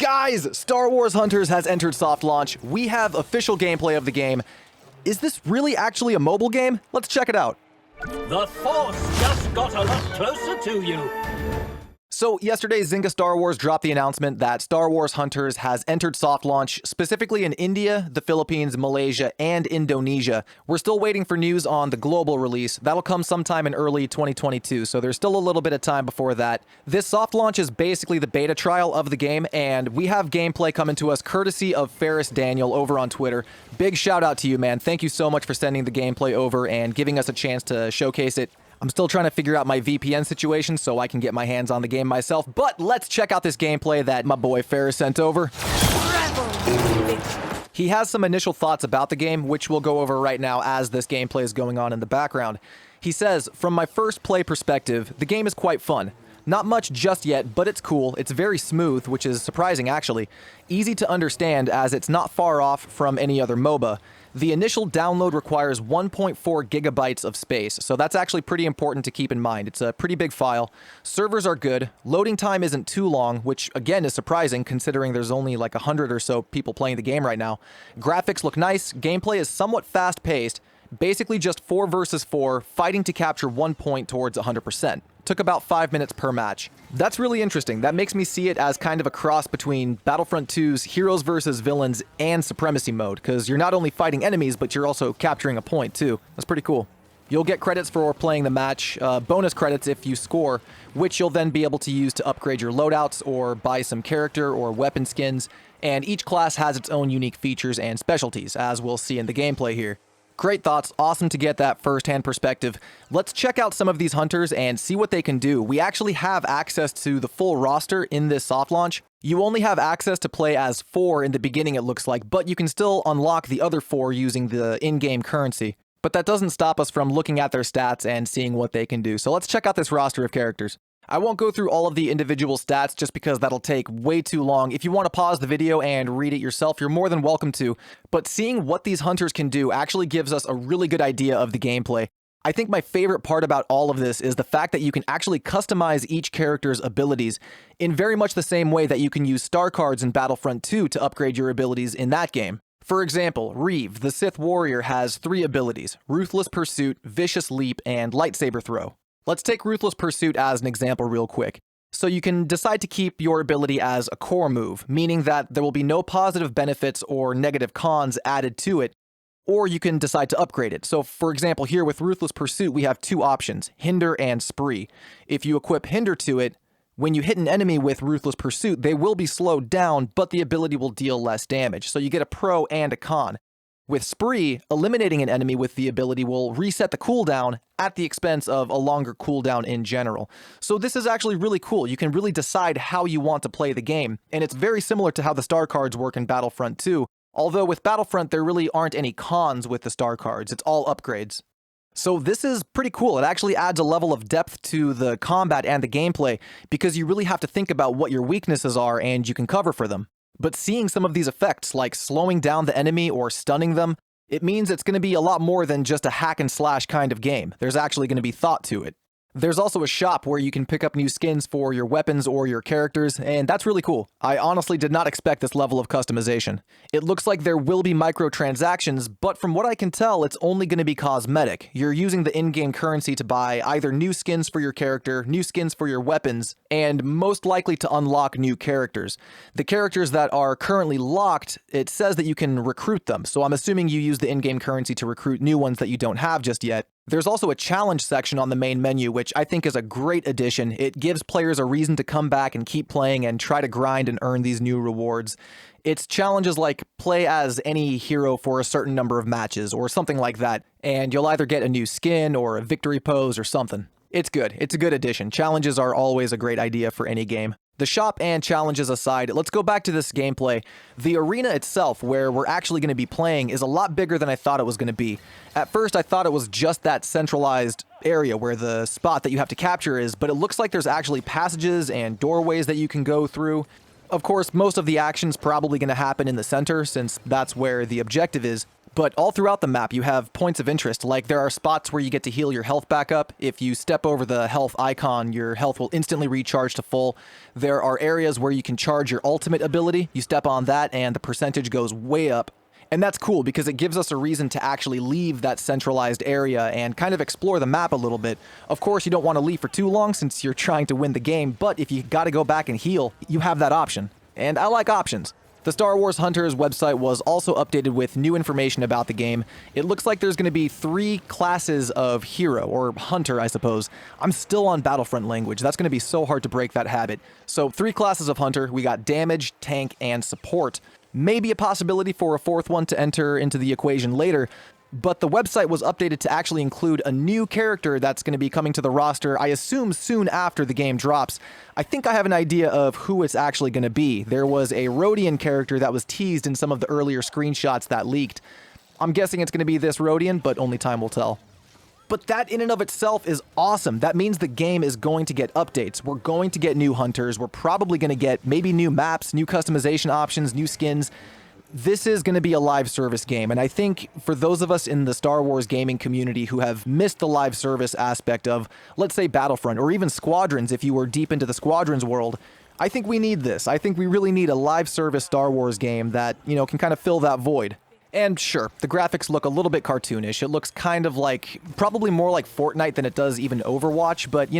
Guys, Star Wars Hunters has entered soft launch. We have official gameplay of the game. Is this really actually a mobile game? Let's check it out. The Force just got a lot closer to you. So yesterday, Zynga Star Wars dropped the announcement that Star Wars Hunters has entered soft launch, specifically in India, the Philippines, Malaysia, and Indonesia. We're still waiting for news on the global release. That'll come sometime in early 2022, so there's still a little bit of time before that. This soft launch is basically the beta trial of the game, and we have gameplay coming to us courtesy of Ferris Daniel over on Twitter. Big shout out to you, man. Thank you so much for sending the gameplay over and giving us a chance to showcase it. I'm still trying to figure out my VPN situation so I can get my hands on the game myself, but let's check out this gameplay that my boy Ferris sent over. He has some initial thoughts about the game, which we'll go over right now as this gameplay is going on in the background. He says, from my first play perspective, the game is quite fun. Not much just yet, but it's cool. It's very smooth, which is surprising actually. Easy to understand as it's not far off from any other MOBA. The initial download requires 1.4 gigabytes of space, so that's actually pretty important to keep in mind. It's a pretty big file. Servers are good. Loading time isn't too long, which again is surprising considering there's only like 100 or so people playing the game right now. Graphics look nice. Gameplay is somewhat fast-paced. Basically just 4 versus 4, fighting to capture 1 point towards 100%. Took about 5 minutes per match. That's really interesting. That makes me see it as kind of a cross between Battlefront 2's Heroes vs. Villains and Supremacy mode, because you're not only fighting enemies, but you're also capturing a point too. That's pretty cool. You'll get credits for playing the match, bonus credits if you score, which you'll then be able to use to upgrade your loadouts or buy some character or weapon skins, and each class has its own unique features and specialties, as we'll see in the gameplay here. Great thoughts, awesome to get that first-hand perspective. Let's check out some of these hunters and see what they can do. We actually have access to the full roster in this soft launch. You only have access to play as 4 in the beginning, it looks like, but you can still unlock the other 4 using the in-game currency. But that doesn't stop us from looking at their stats and seeing what they can do. So let's check out this roster of characters. I won't go through all of the individual stats just because that'll take way too long. If you want to pause the video and read it yourself, you're more than welcome to. But seeing what these hunters can do actually gives us a really good idea of the gameplay. I think my favorite part about all of this is the fact that you can actually customize each character's abilities in very much the same way that you can use star cards in Battlefront 2 to upgrade your abilities in that game. For example, Rieve, the Sith warrior, has 3 abilities: Ruthless Pursuit, Vicious Leap, and Lightsaber Throw. Let's take Ruthless Pursuit as an example real quick. So you can decide to keep your ability as a core move, meaning that there will be no positive benefits or negative cons added to it, or you can decide to upgrade it. So for example, here with Ruthless Pursuit, we have 2 options, Hinder and Spree. If you equip Hinder to it, when you hit an enemy with Ruthless Pursuit, they will be slowed down, but the ability will deal less damage. So you get a pro and a con. With Spree, eliminating an enemy with the ability will reset the cooldown at the expense of a longer cooldown in general. So this is actually really cool. You can really decide how you want to play the game, and it's very similar to how the star cards work in Battlefront 2, although with Battlefront there really aren't any cons with the star cards, it's all upgrades. So this is pretty cool. It actually adds a level of depth to the combat and the gameplay, because you really have to think about what your weaknesses are and you can cover for them. But seeing some of these effects, like slowing down the enemy or stunning them, it means it's going to be a lot more than just a hack and slash kind of game. There's actually going to be thought to it. There's also a shop where you can pick up new skins for your weapons or your characters, and that's really cool. I honestly did not expect this level of customization. It looks like there will be microtransactions, but from what I can tell, it's only going to be cosmetic. You're using the in-game currency to buy either new skins for your character, new skins for your weapons, and most likely to unlock new characters. The characters that are currently locked, it says that you can recruit them, so I'm assuming you use the in-game currency to recruit new ones that you don't have just yet. There's also a challenge section on the main menu, which I think is a great addition. It gives players a reason to come back and keep playing and try to grind and earn these new rewards. It's challenges like play as any hero for a certain number of matches or something like that, and you'll either get a new skin or a victory pose or something. It's good. It's a good addition. Challenges are always a great idea for any game. The shop and challenges aside, let's go back to this gameplay. The arena itself, where we're actually going to be playing, is a lot bigger than I thought it was going to be. At first, I thought it was just that centralized area where the spot that you have to capture is, but it looks like there's actually passages and doorways that you can go through. Of course, most of the action's probably going to happen in the center, since that's where the objective is. But all throughout the map, you have points of interest. Like, there are spots where you get to heal your health back up. If you step over the health icon, your health will instantly recharge to full. There are areas where you can charge your ultimate ability. You step on that, and the percentage goes way up. And that's cool because it gives us a reason to actually leave that centralized area and kind of explore the map a little bit. Of course, you don't want to leave for too long since you're trying to win the game, but if you got to go back and heal, you have that option. And I like options. The Star Wars Hunters website was also updated with new information about the game. It looks like there's going to be 3 classes of hero, or hunter, I suppose. I'm still on Battlefront language. That's going to be so hard to break that habit. So 3 classes of hunter. We got damage, tank, and support. Maybe a possibility for a 4th one to enter into the equation later. But the website was updated to actually include a new character that's going to be coming to the roster, I assume soon after the game drops. I think I have an idea of who it's actually going to be. There was a Rodian character that was teased in some of the earlier screenshots that leaked. I'm guessing it's going to be this Rodian, but only time will tell. But that in and of itself is awesome. That means the game is going to get updates. We're going to get new hunters. We're probably going to get maybe new maps, new customization options, new skins. This is going to be a live service game, and I think for those of us in the Star Wars gaming community who have missed the live service aspect of, let's say, Battlefront, or even Squadrons if you were deep into the Squadrons world, I think we need this. I think we really need a live service Star Wars game that, can kind of fill that void. And sure, the graphics look a little bit cartoonish. It looks kind of like, probably more like Fortnite than it does even Overwatch, but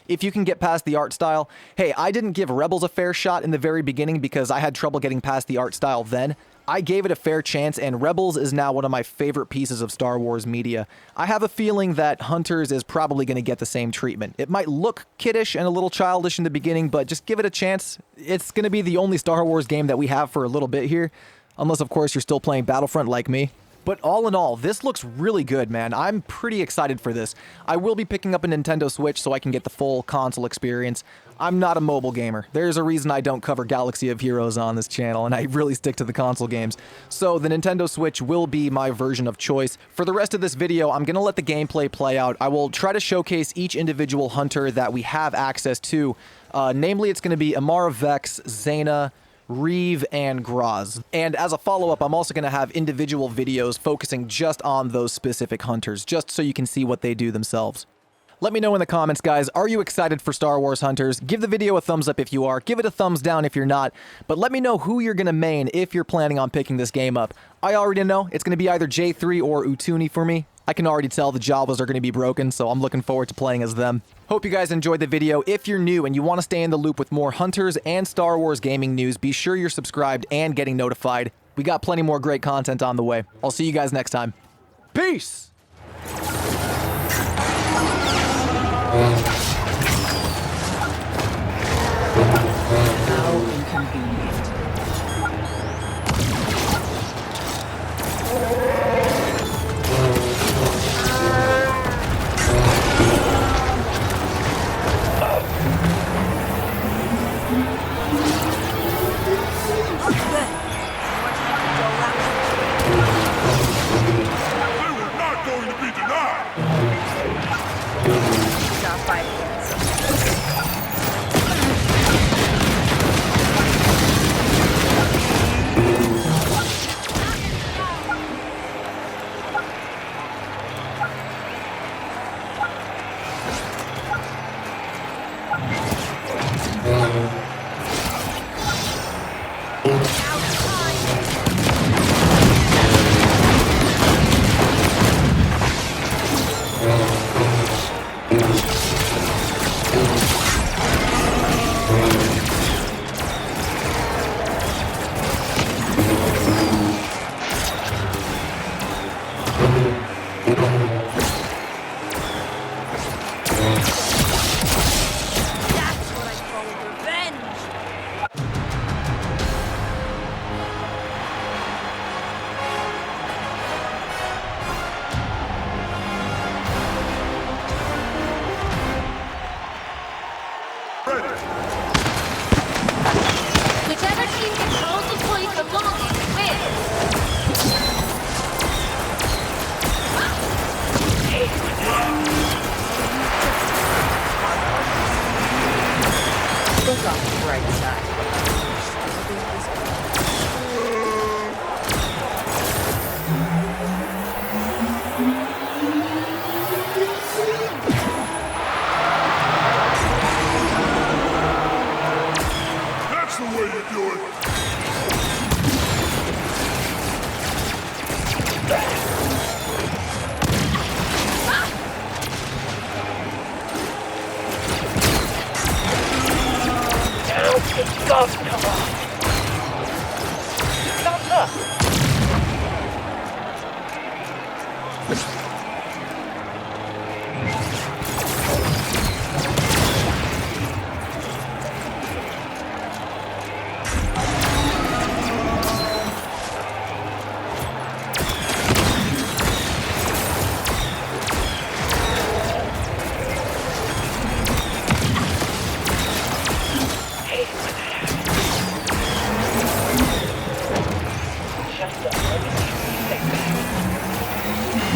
if you can get past the art style. Hey, I didn't give Rebels a fair shot in the very beginning because I had trouble getting past the art style then. I gave it a fair chance, and Rebels is now one of my favorite pieces of Star Wars media. I have a feeling that Hunters is probably going to get the same treatment. It might look kiddish and a little childish in the beginning, but just give it a chance. It's going to be the only Star Wars game that we have for a little bit here. Unless, of course, you're still playing Battlefront like me. But all in all, this looks really good, man. I'm pretty excited for this. I will be picking up a Nintendo Switch so I can get the full console experience. I'm not a mobile gamer. There's a reason I don't cover Galaxy of Heroes on this channel, and I really stick to the console games. So the Nintendo Switch will be my version of choice. For the rest of this video, I'm going to let the gameplay play out. I will try to showcase each individual hunter that we have access to. Namely, it's going to be Imara Vex, Zaina, Rieve, and Graz. And as a follow-up, I'm also going to have individual videos focusing just on those specific hunters, just so you can see what they do themselves. Let me know in the comments, guys, are you excited for Star Wars Hunters? Give the video a thumbs up if you are, give it a thumbs down if you're not, but let me know who you're going to main if you're planning on picking this game up. I already know it's going to be either J3 or Utuni for me. I can already tell the Jawas are going to be broken, so I'm looking forward to playing as them. Hope you guys enjoyed the video. If you're new and you want to stay in the loop with more Hunters and Star Wars gaming news, be sure you're subscribed and getting notified. We got plenty more great content on the way. I'll see you guys next time. Peace! How inconvenient.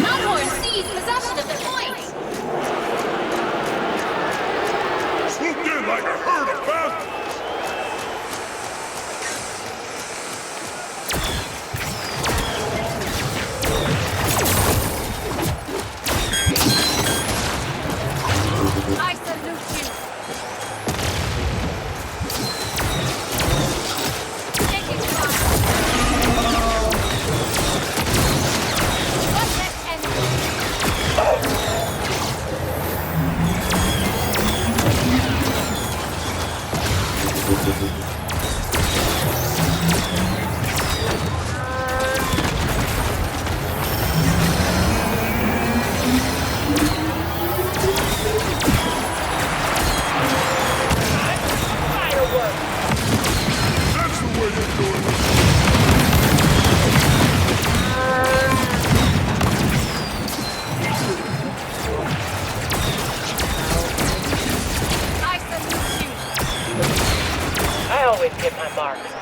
Mudhorn seized possession of the point! Swooped in like a herd of bastards! I salute you! Taking fire! What's that enemy? That's the way you're doing it! I salute you! I always get my marks.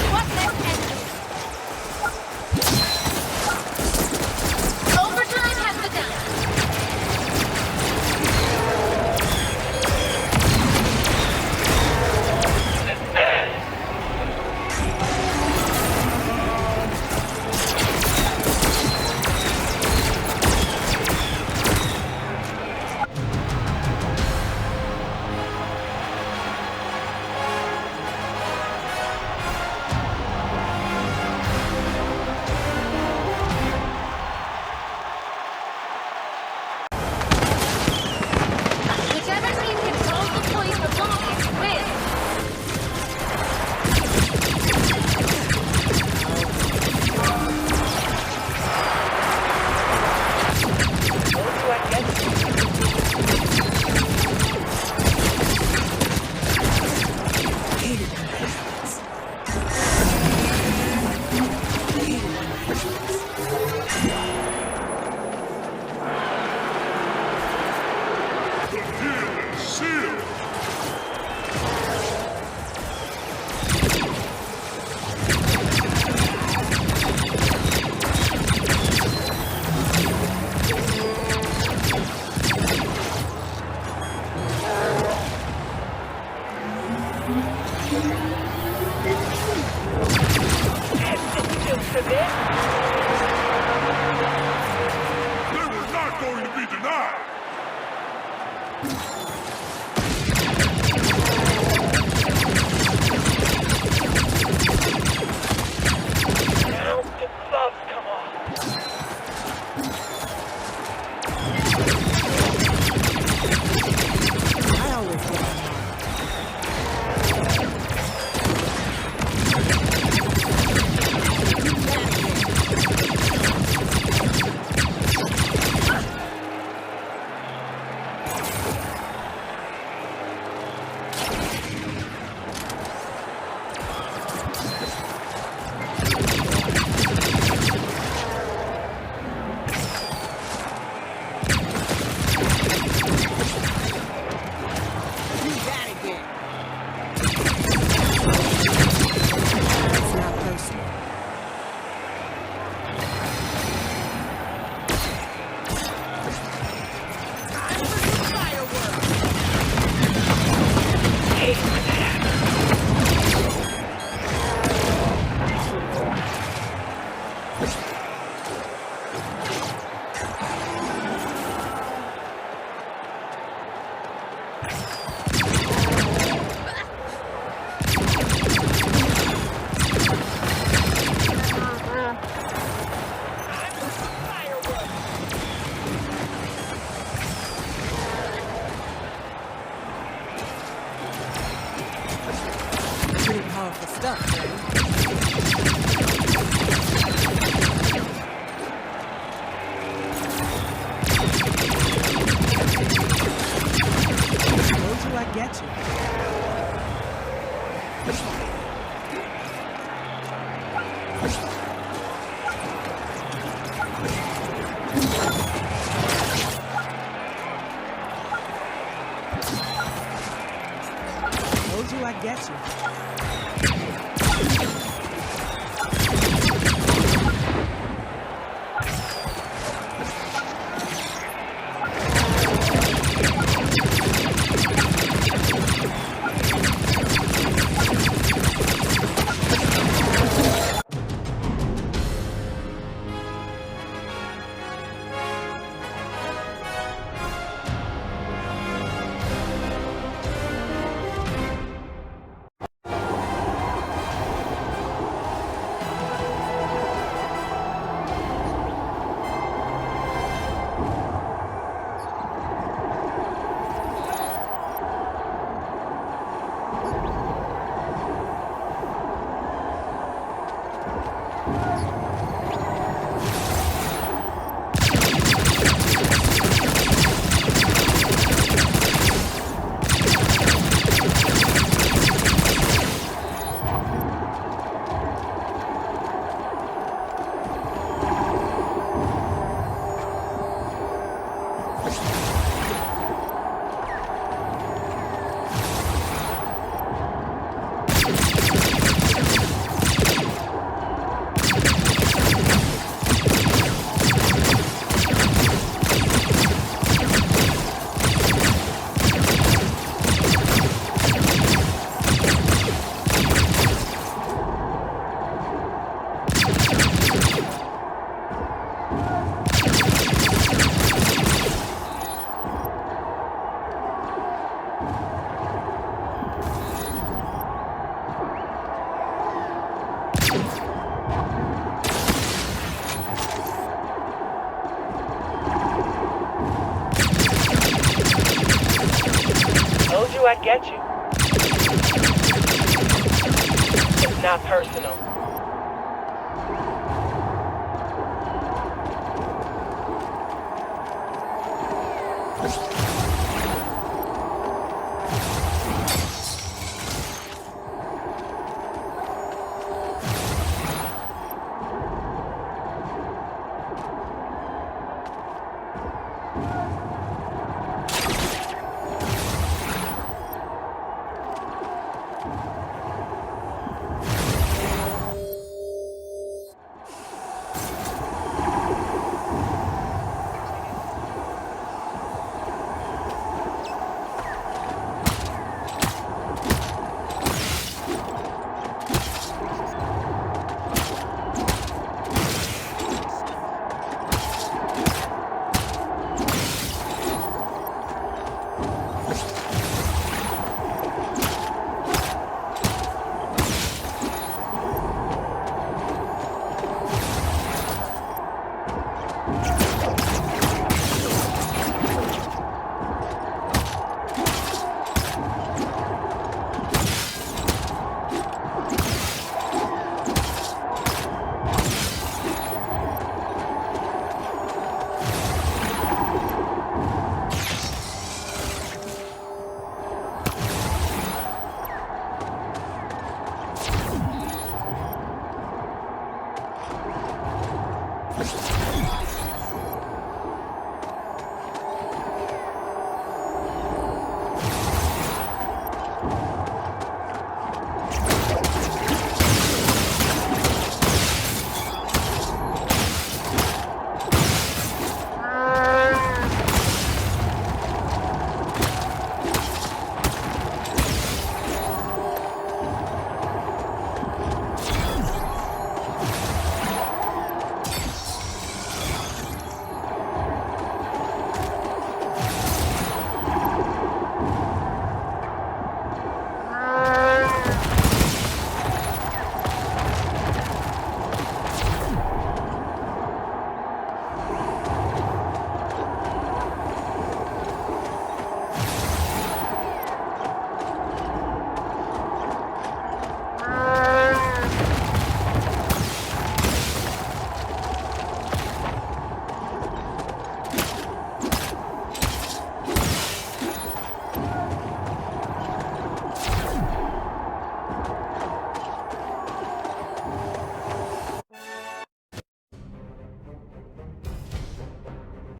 What's that enemy? Overtime has begun! Whichever team controls the point the longest wins! Those who I get The deal is sealed! for this. They were not going to be denied! Now the gloves come off. I always get my mark. Pretty powerful stuff, right? Told you I'd get you. Told you I'd get you. Told you I'd get you. It's not personal.